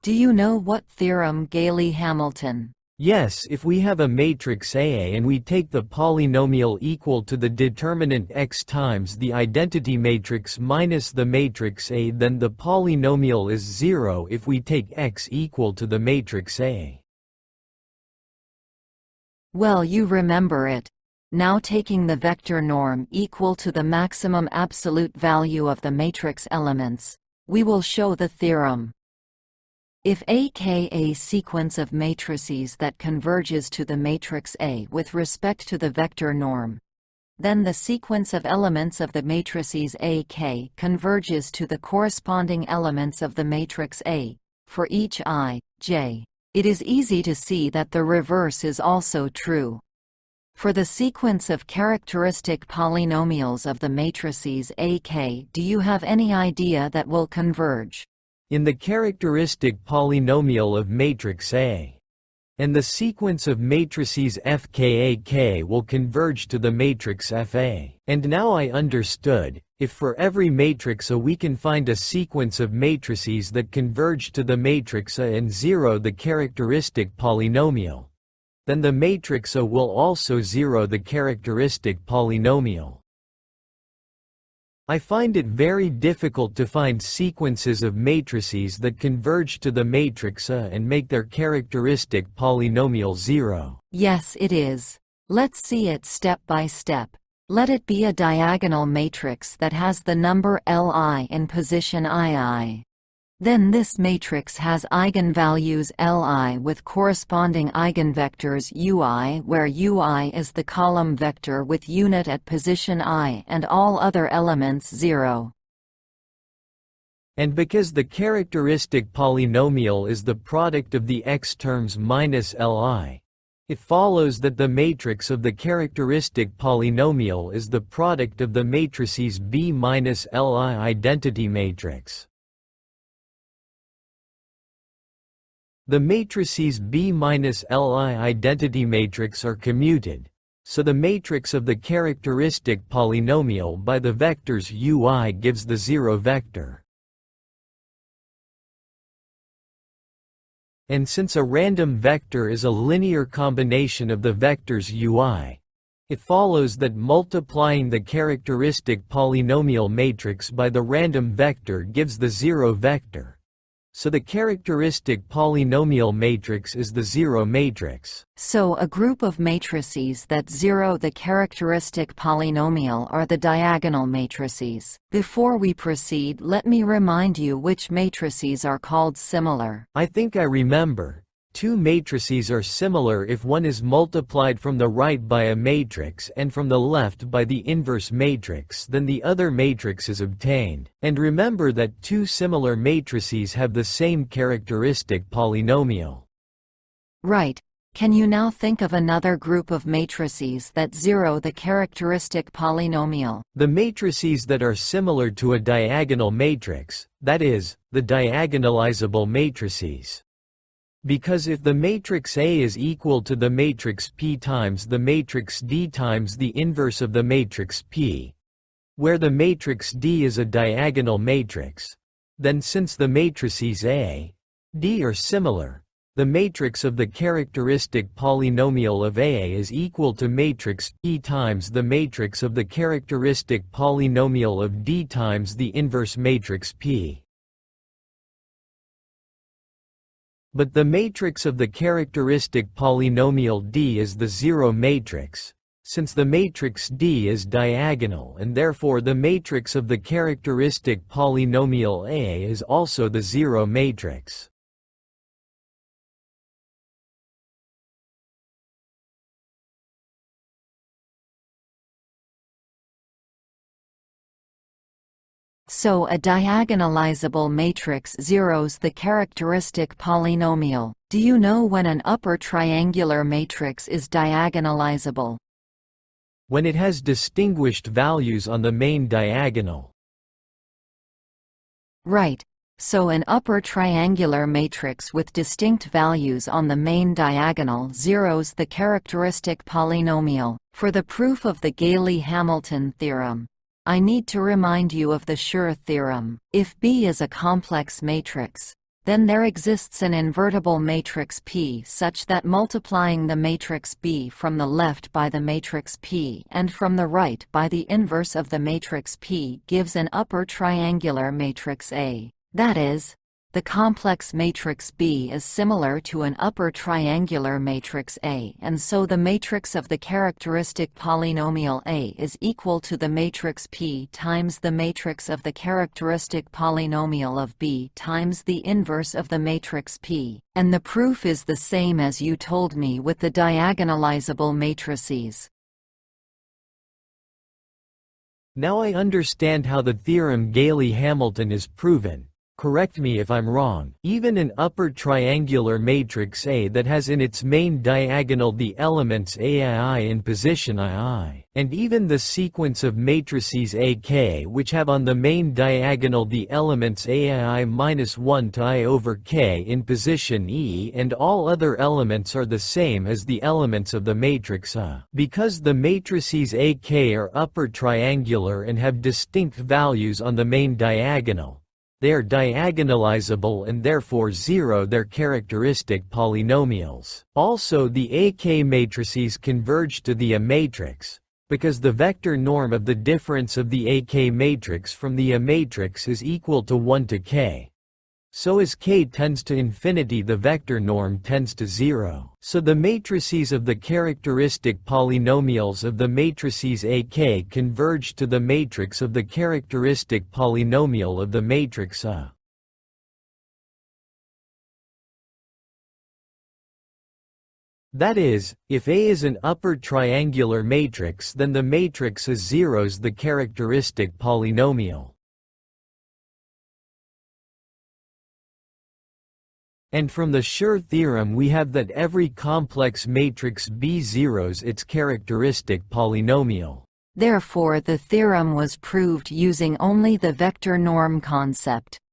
Do you know what theorem Gayley Hamilton? Yes, if we have a matrix A and we take the polynomial equal to the determinant x times the identity matrix minus the matrix A, then the polynomial is 0 if we take x equal to the matrix A. Well, you remember it. Now taking the vector norm equal to the maximum absolute value of the matrix elements, we will show the theorem. If aka sequence of matrices that converges to the matrix A with respect to the vector norm, then the sequence of elements of the matrices AK converges to the corresponding elements of the matrix A, for each I, j. It is easy to see that the reverse is also true. For the sequence of characteristic polynomials of the matrices AK, do you have any idea that will converge? In the characteristic polynomial of matrix A. And the sequence of matrices FKAK will converge to the matrix FA. And now I understood, if for every matrix A we can find a sequence of matrices that converge to the matrix A and 0 the characteristic polynomial, then the matrix A will also 0 the characteristic polynomial. I find it very difficult to find sequences of matrices that converge to the matrix A and make their characteristic polynomial 0. Yes, it is. Let's see it step by step. Let it be a diagonal matrix that has the number Li in position ii. Then this matrix has eigenvalues Li with corresponding eigenvectors ui, where ui is the column vector with unit at position I and all other elements 0. And because the characteristic polynomial is the product of the x terms minus Li, it follows that the matrix of the characteristic polynomial is the product of the matrices B minus Li identity matrix. The matrices B minus Li identity matrix are commuted, so the matrix of the characteristic polynomial by the vectors ui gives the 0 vector. And since a random vector is a linear combination of the vectors ui, it follows that multiplying the characteristic polynomial matrix by the random vector gives the 0 vector. So the characteristic polynomial matrix is the 0 matrix. So a group of matrices that 0 the characteristic polynomial are the diagonal matrices. Before we proceed, let me remind you which matrices are called similar. I think I remember. Two matrices are similar if one is multiplied from the right by a matrix and from the left by the inverse matrix, then the other matrix is obtained. And remember that two similar matrices have the same characteristic polynomial. Right. Can you now think of another group of matrices that 0 the characteristic polynomial? The matrices that are similar to a diagonal matrix, that is, the diagonalizable matrices. Because if the matrix A is equal to the matrix P times the matrix D times the inverse of the matrix P, where the matrix D is a diagonal matrix, then since the matrices A, D are similar, the matrix of the characteristic polynomial of A is equal to matrix P times the matrix of the characteristic polynomial of D times the inverse matrix P. But the matrix of the characteristic polynomial D is the 0 matrix, since the matrix D is diagonal, and therefore the matrix of the characteristic polynomial A is also the 0 matrix. So a diagonalizable matrix zeros the characteristic polynomial. Do you know when an upper triangular matrix is diagonalizable? When it has distinguished values on the main diagonal. Right. So an upper triangular matrix with distinct values on the main diagonal zeros the characteristic polynomial. For the proof of the Gayley Hamilton theorem, I need to remind you of the Schur theorem. If B is a complex matrix, Then there exists an invertible matrix P such that multiplying the matrix B from the left by the matrix P and from the right by the inverse of the matrix P gives an upper triangular matrix A. That is, the complex matrix B is similar to an upper triangular matrix A, and so the matrix of the characteristic polynomial A is equal to the matrix P times the matrix of the characteristic polynomial of B times the inverse of the matrix P, and the proof is the same as you told me with the diagonalizable matrices. Now I understand how the theorem Gayley Hamilton is proven. Correct me if I'm wrong. Even an upper triangular matrix A that has in its main diagonal the elements AII in position II, and even the sequence of matrices AK which have on the main diagonal the elements AII-1 to I over K in position E, and all other elements are the same as the elements of the matrix A. Because the matrices AK are upper triangular and have distinct values on the main diagonal, they are diagonalizable and therefore zero their characteristic polynomials. Also, the AK matrices converge to the A matrix, because the vector norm of the difference of the AK matrix from the A matrix is equal to 1 to K. So as K tends to infinity, the vector norm tends to 0. So the matrices of the characteristic polynomials of the matrices AK converge to the matrix of the characteristic polynomial of the matrix A. That is, if A is an upper triangular matrix, then the matrix A zeros the characteristic polynomial. And from the Schur theorem we have that every complex matrix B zeros its characteristic polynomial. Therefore the theorem was proved using only the vector norm concept.